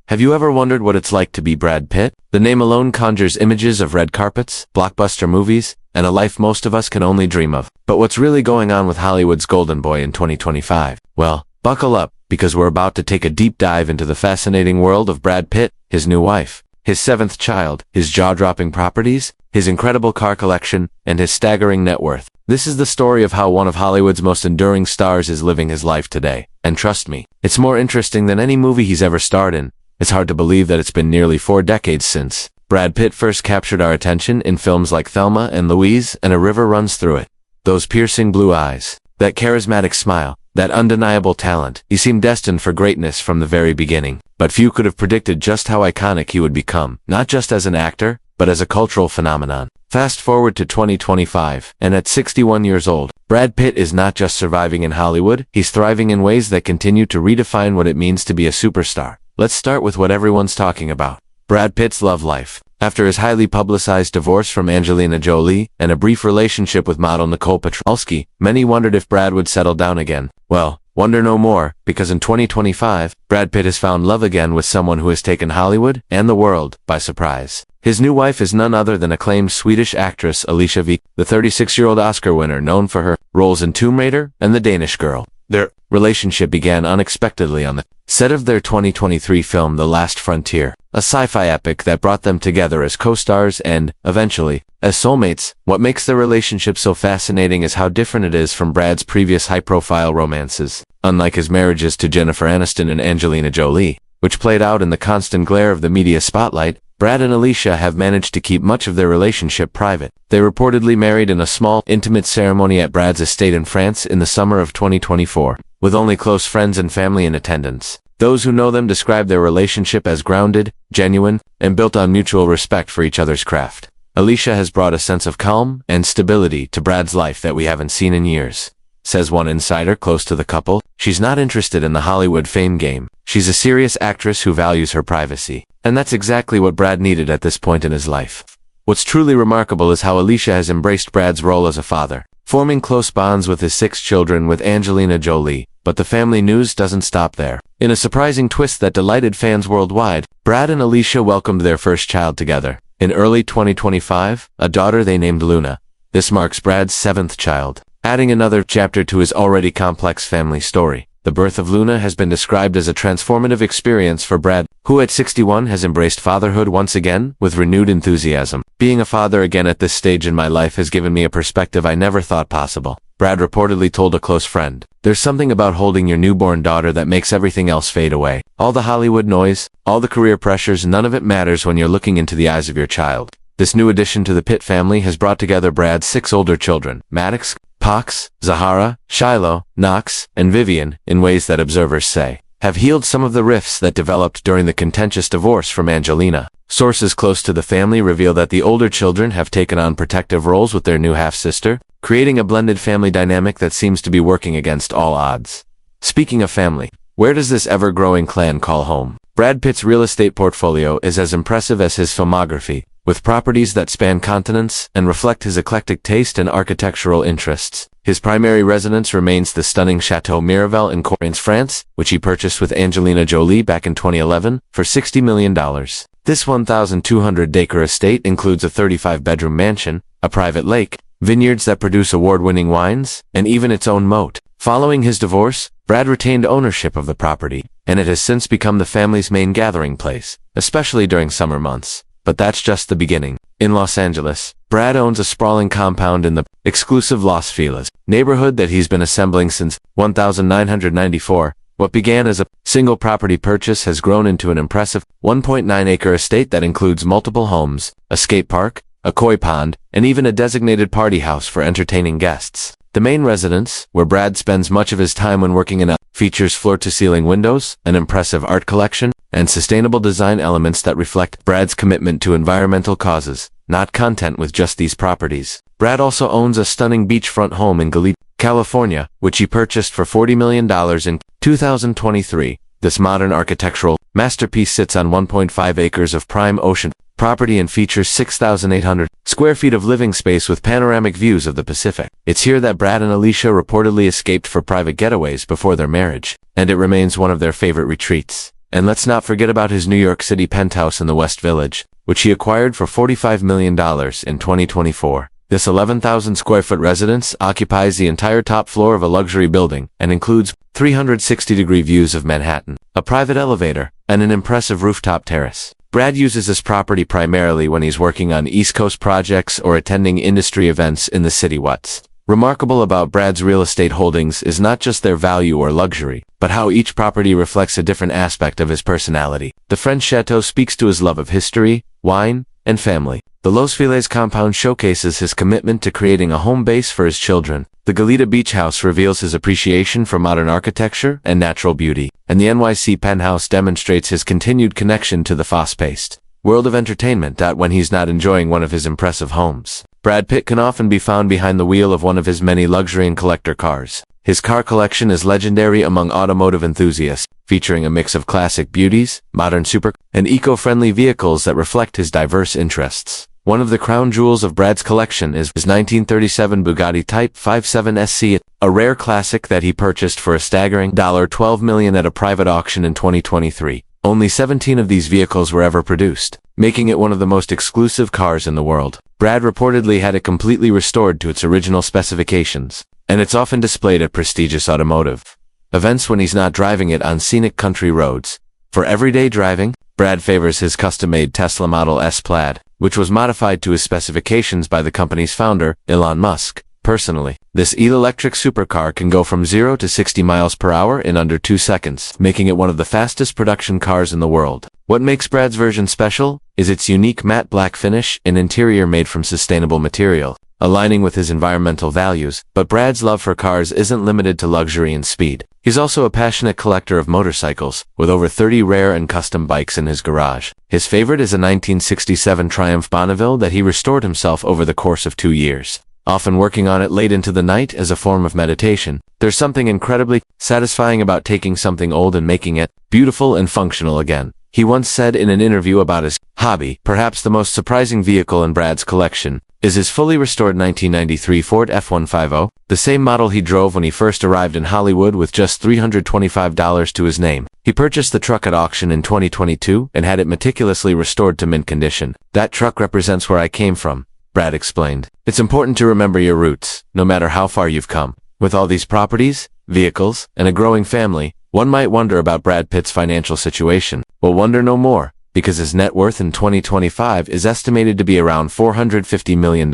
Have you ever wondered what it's like to be Brad Pitt? The name alone conjures images of red carpets, blockbuster movies, and a life most of us can only dream of. But what's really going on with Hollywood's golden boy in 2025? Well, buckle up, because we're about to take a deep dive into the fascinating world of Brad Pitt, his new wife, his seventh child, his jaw-dropping properties, his incredible car collection, and his staggering net worth. This is the story of how one of Hollywood's most enduring stars is living his life today. And trust me, it's more interesting than any movie he's ever starred in. It's hard to believe that it's been nearly 4 decades since Brad Pitt first captured our attention in films like Thelma and Louise and A River Runs Through It. Those piercing blue eyes, that charismatic smile, that undeniable talent. He seemed destined for greatness from the very beginning. But few could have predicted just how iconic he would become, not just as an actor, but as a cultural phenomenon. Fast forward to 2025, and at 61 years old, Brad Pitt is not just surviving in Hollywood, he's thriving in ways that continue to redefine what it means to be a superstar. Let's start with what everyone's talking about. Brad Pitt's love life. After his highly publicized divorce from Angelina Jolie and a brief relationship with model Nicole Petrowski, many wondered if Brad would settle down again. Well, wonder no more, because in 2025, Brad Pitt has found love again with someone who has taken Hollywood and the world by surprise. His new wife is none other than acclaimed Swedish actress Alicia Vikander, the 36-year-old Oscar winner known for her roles in Tomb Raider and The Danish Girl. Their relationship began unexpectedly on the set of their 2023 film The Last Frontier, a sci-fi epic that brought them together as co-stars and, eventually, as soulmates. What makes their relationship so fascinating is how different it is from Brad's previous high-profile romances. Unlike his marriages to Jennifer Aniston and Angelina Jolie, which played out in the constant glare of the media spotlight, Brad and Alicia have managed to keep much of their relationship private. They reportedly married in a small, intimate ceremony at Brad's estate in France in the summer of 2024, with only close friends and family in attendance. Those who know them describe their relationship as grounded, genuine, and built on mutual respect for each other's craft. Alicia has brought a sense of calm and stability to Brad's life that we haven't seen in years. Says one insider close to the couple, she's not interested in the Hollywood fame game. She's a serious actress who values her privacy. And that's exactly what Brad needed at this point in his life. What's truly remarkable is how Alicia has embraced Brad's role as a father, forming close bonds with his 6 children with Angelina Jolie. But the family news doesn't stop there. In a surprising twist that delighted fans worldwide, Brad and Alicia welcomed their first child together. In early 2025, a daughter they named Luna. This marks Brad's 7th child, adding another chapter to his already complex family story. The birth of Luna has been described as a transformative experience for Brad, who at 61 has embraced fatherhood once again with renewed enthusiasm. Being a father again at this stage in my life has given me a perspective I never thought possible, Brad reportedly told a close friend. There's something about holding your newborn daughter that makes everything else fade away. All the Hollywood noise, all the career pressures, none of it matters when you're looking into the eyes of your child. This new addition to the Pitt family has brought together Brad's 6 older children, Maddox, Pox, Zahara, Shiloh, Knox, and Vivian, in ways that observers say have healed some of the rifts that developed during the contentious divorce from Angelina. Sources close to the family reveal that the older children have taken on protective roles with their new half-sister, creating a blended family dynamic that seems to be working against all odds. Speaking of family, where does this ever-growing clan call home? Brad Pitt's real estate portfolio is as impressive as his filmography, with properties that span continents and reflect his eclectic taste and architectural interests. His primary residence remains the stunning Chateau Miraval in Correns, France, which he purchased with Angelina Jolie back in 2011 for $60 million. This 1,200-acre estate includes a 35-bedroom mansion, a private lake, vineyards that produce award-winning wines, and even its own moat. Following his divorce, Brad retained ownership of the property, and it has since become the family's main gathering place, especially during summer months. But that's just the beginning. In Los Angeles, Brad owns a sprawling compound in the exclusive Los Feliz neighborhood that he's been assembling since 1994. What began as a single property purchase has grown into an impressive 1.9-acre estate that includes multiple homes, a skate park, a koi pond, and even a designated party house for entertaining guests. The main residence, where Brad spends much of his time when working in features floor-to-ceiling windows, an impressive art collection, and sustainable design elements that reflect Brad's commitment to environmental causes. Not content with just these properties, Brad also owns a stunning beachfront home in Goleta, California, which he purchased for $40 million in 2023. This modern architectural masterpiece sits on 1.5 acres of prime ocean property and features 6,800 square feet of living space with panoramic views of the Pacific. It's here that Brad and Alicia reportedly escaped for private getaways before their marriage, and it remains one of their favorite retreats. And let's not forget about his New York City penthouse in the West Village, which he acquired for $45 million in 2024. This 11,000 square foot residence occupies the entire top floor of a luxury building and includes 360-degree views of Manhattan, a private elevator, and an impressive rooftop terrace. Brad uses this property primarily when he's working on East Coast projects or attending industry events in the city. What's remarkable about Brad's real estate holdings is not just their value or luxury, but how each property reflects a different aspect of his personality. The French chateau speaks to his love of history, wine, and family. The Los Feliz compound showcases his commitment to creating a home base for his children. The Goleta Beach House reveals his appreciation for modern architecture and natural beauty. And the NYC penthouse demonstrates his continued connection to the fast-paced world of entertainment. When he's not enjoying one of his impressive homes, Brad Pitt can often be found behind the wheel of one of his many luxury and collector cars. His car collection is legendary among automotive enthusiasts, featuring a mix of classic beauties, modern and eco-friendly vehicles that reflect his diverse interests. One of the crown jewels of Brad's collection is his 1937 Bugatti Type 57 SC, a rare classic that he purchased for a staggering $12 million at a private auction in 2023. Only 17 of these vehicles were ever produced, making it one of the most exclusive cars in the world. Brad reportedly had it completely restored to its original specifications, and it's often displayed at prestigious automotive events when he's not driving it on scenic country roads. For everyday driving, Brad favors his custom-made Tesla Model S Plaid, which was modified to his specifications by the company's founder, Elon Musk. Personally, this electric supercar can go from 0 to 60 miles per hour in under 2 seconds, making it one of the fastest production cars in the world. What makes Brad's version special is its unique matte black finish and interior made from sustainable material, aligning with his environmental values. But Brad's love for cars isn't limited to luxury and speed. He's also a passionate collector of motorcycles, with over 30 rare and custom bikes in his garage. His favorite is a 1967 Triumph Bonneville that he restored himself over the course of 2 years, often working on it late into the night as a form of meditation. There's something incredibly satisfying about taking something old and making it beautiful and functional again. He once said in an interview about his hobby, perhaps the most surprising vehicle in Brad's collection is his fully restored 1993 Ford F-150, the same model he drove when he first arrived in Hollywood with just $325 to his name. He purchased the truck at auction in 2022 and had it meticulously restored to mint condition. "That truck represents where I came from," Brad explained. "It's important to remember your roots, no matter how far you've come." With all these properties, vehicles, and a growing family, one might wonder about Brad Pitt's financial situation. Well, wonder no more, because his net worth in 2025 is estimated to be around $450 million,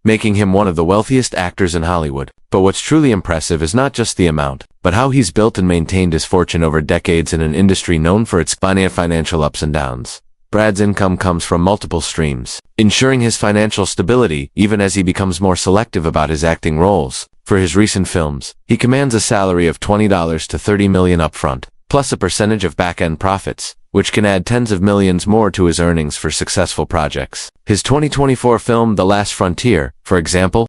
making him one of the wealthiest actors in Hollywood. But what's truly impressive is not just the amount, but how he's built and maintained his fortune over decades in an industry known for its financial ups and downs. Brad's income comes from multiple streams, ensuring his financial stability even as he becomes more selective about his acting roles. For his recent films, he commands a salary of $20 to $30 million upfront, plus a percentage of back-end profits, which can add tens of millions more to his earnings for successful projects. His 2024 film The Last Frontier, for example,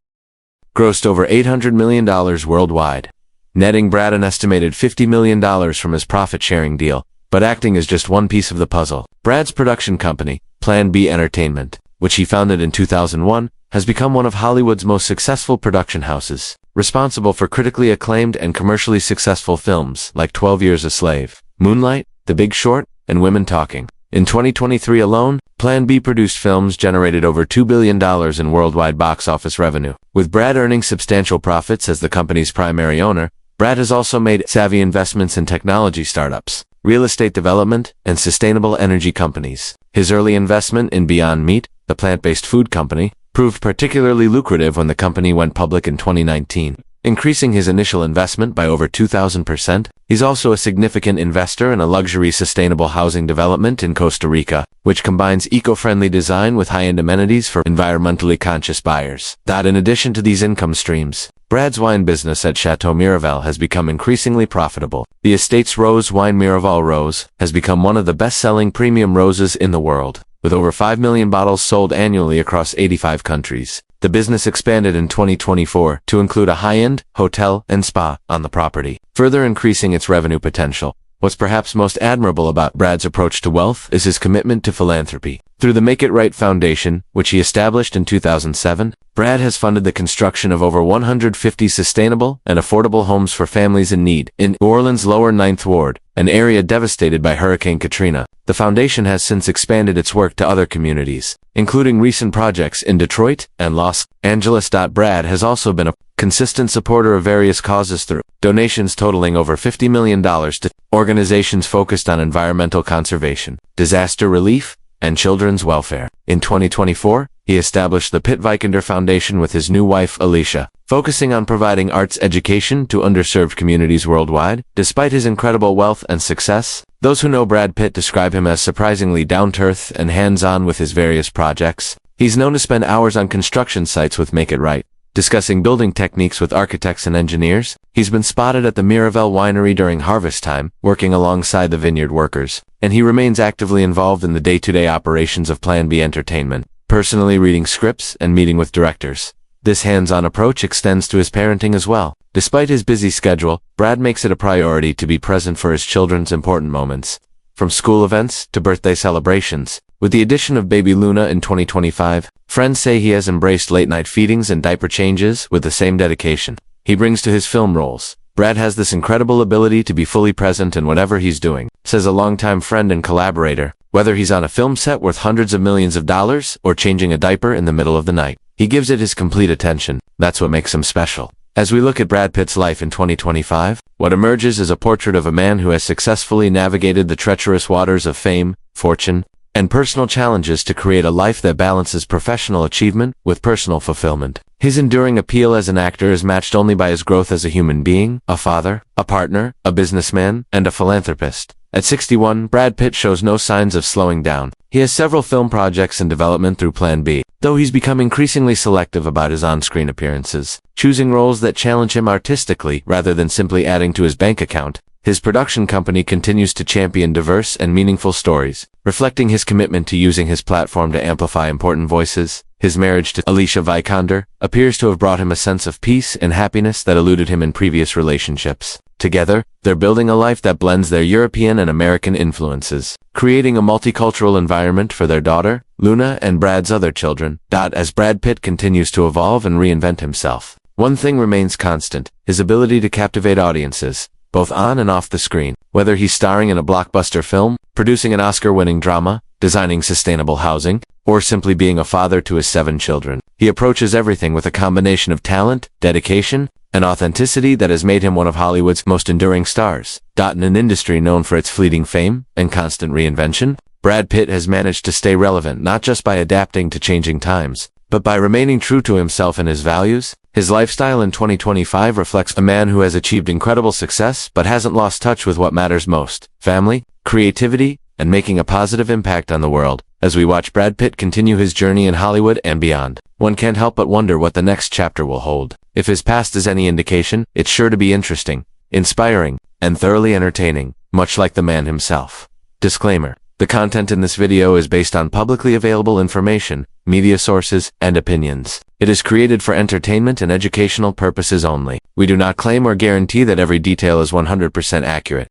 grossed over $800 million worldwide, netting Brad an estimated $50 million from his profit-sharing deal. But acting is just one piece of the puzzle. Brad's production company, Plan B Entertainment, which he founded in 2001, has become one of Hollywood's most successful production houses, responsible for critically acclaimed and commercially successful films like 12 Years a Slave, Moonlight, The Big Short, and Women Talking. In 2023 alone, Plan B produced films generated over $2 billion in worldwide box office revenue. With Brad earning substantial profits as the company's primary owner, Brad has also made savvy investments in technology startups, real estate development, and sustainable energy companies. His early investment in Beyond Meat, the plant-based food company, proved particularly lucrative when the company went public in 2019, increasing his initial investment by over 2,000%. He's also a significant investor in a luxury sustainable housing development in Costa Rica, which combines eco-friendly design with high-end amenities for environmentally conscious buyers. In addition to these income streams, Brad's wine business at Chateau Miraval has become increasingly profitable. The estate's rose wine Miraval Rose has become one of the best-selling premium roses in the world, with over 5 million bottles sold annually across 85 countries. The business expanded in 2024 to include a high-end hotel and spa on the property, further increasing its revenue potential. What's perhaps most admirable about Brad's approach to wealth is his commitment to philanthropy. Through the Make It Right Foundation, which he established in 2007, Brad has funded the construction of over 150 sustainable and affordable homes for families in need in New Orleans' lower Ninth Ward, an area devastated by Hurricane Katrina. The foundation has since expanded its work to other communities, including recent projects in Detroit and Los Angeles. Brad has also been a consistent supporter of various causes through donations totaling over $50 million to organizations focused on environmental conservation, disaster relief, and children's welfare. In 2024, he established the Pitt Vikander Foundation with his new wife, Alicia, focusing on providing arts education to underserved communities worldwide. Despite his incredible wealth and success, those who know Brad Pitt describe him as surprisingly down-to-earth and hands-on with his various projects. He's known to spend hours on construction sites with Make It Right, discussing building techniques with architects and engineers. He's been spotted at the Miraval Winery during harvest time, working alongside the vineyard workers, and he remains actively involved in the day-to-day operations of Plan B Entertainment, personally reading scripts and meeting with directors. This hands-on approach extends to his parenting as well. Despite his busy schedule, Brad makes it a priority to be present for his children's important moments, from school events to birthday celebrations. With the addition of baby Luna in 2025, friends say he has embraced late-night feedings and diaper changes with the same dedication he brings to his film roles. Brad has this incredible ability to be fully present in whatever he's doing, says a longtime friend and collaborator. Whether he's on a film set worth hundreds of millions of dollars or changing a diaper in the middle of the night, he gives it his complete attention. That's what makes him special. As we look at Brad Pitt's life in 2025, what emerges is a portrait of a man who has successfully navigated the treacherous waters of fame, fortune, and personal challenges to create a life that balances professional achievement with personal fulfillment. His enduring appeal as an actor is matched only by his growth as a human being, a father, a partner, a businessman, and a philanthropist. At 61, Brad Pitt shows no signs of slowing down. He has several film projects in development through Plan B, though he's become increasingly selective about his on-screen appearances, choosing roles that challenge him artistically rather than simply adding to his bank account. His production company continues to champion diverse and meaningful stories, reflecting his commitment to using his platform to amplify important voices. His marriage to Alicia Vikander appears to have brought him a sense of peace and happiness that eluded him in previous relationships. Together, they're building a life that blends their European and American influences, creating a multicultural environment for their daughter, Luna, and Brad's other children. As Brad Pitt continues to evolve and reinvent himself, one thing remains constant: his ability to captivate audiences, both on and off the screen. Whether he's starring in a blockbuster film, producing an Oscar-winning drama, designing sustainable housing, or simply being a father to his 7 children, he approaches everything with a combination of talent, dedication, and authenticity that has made him one of Hollywood's most enduring stars. In an industry known for its fleeting fame and constant reinvention, Brad Pitt has managed to stay relevant not just by adapting to changing times, but by remaining true to himself and his values. His lifestyle in 2025 reflects a man who has achieved incredible success but hasn't lost touch with what matters most: family, creativity, and making a positive impact on the world. As we watch Brad Pitt continue his journey in Hollywood and beyond, one can't help but wonder what the next chapter will hold. If his past is any indication, it's sure to be interesting, inspiring, and thoroughly entertaining, much like the man himself. Disclaimer: the content in this video is based on publicly available information, media sources, and opinions. It is created for entertainment and educational purposes only. We do not claim or guarantee that every detail is 100% accurate.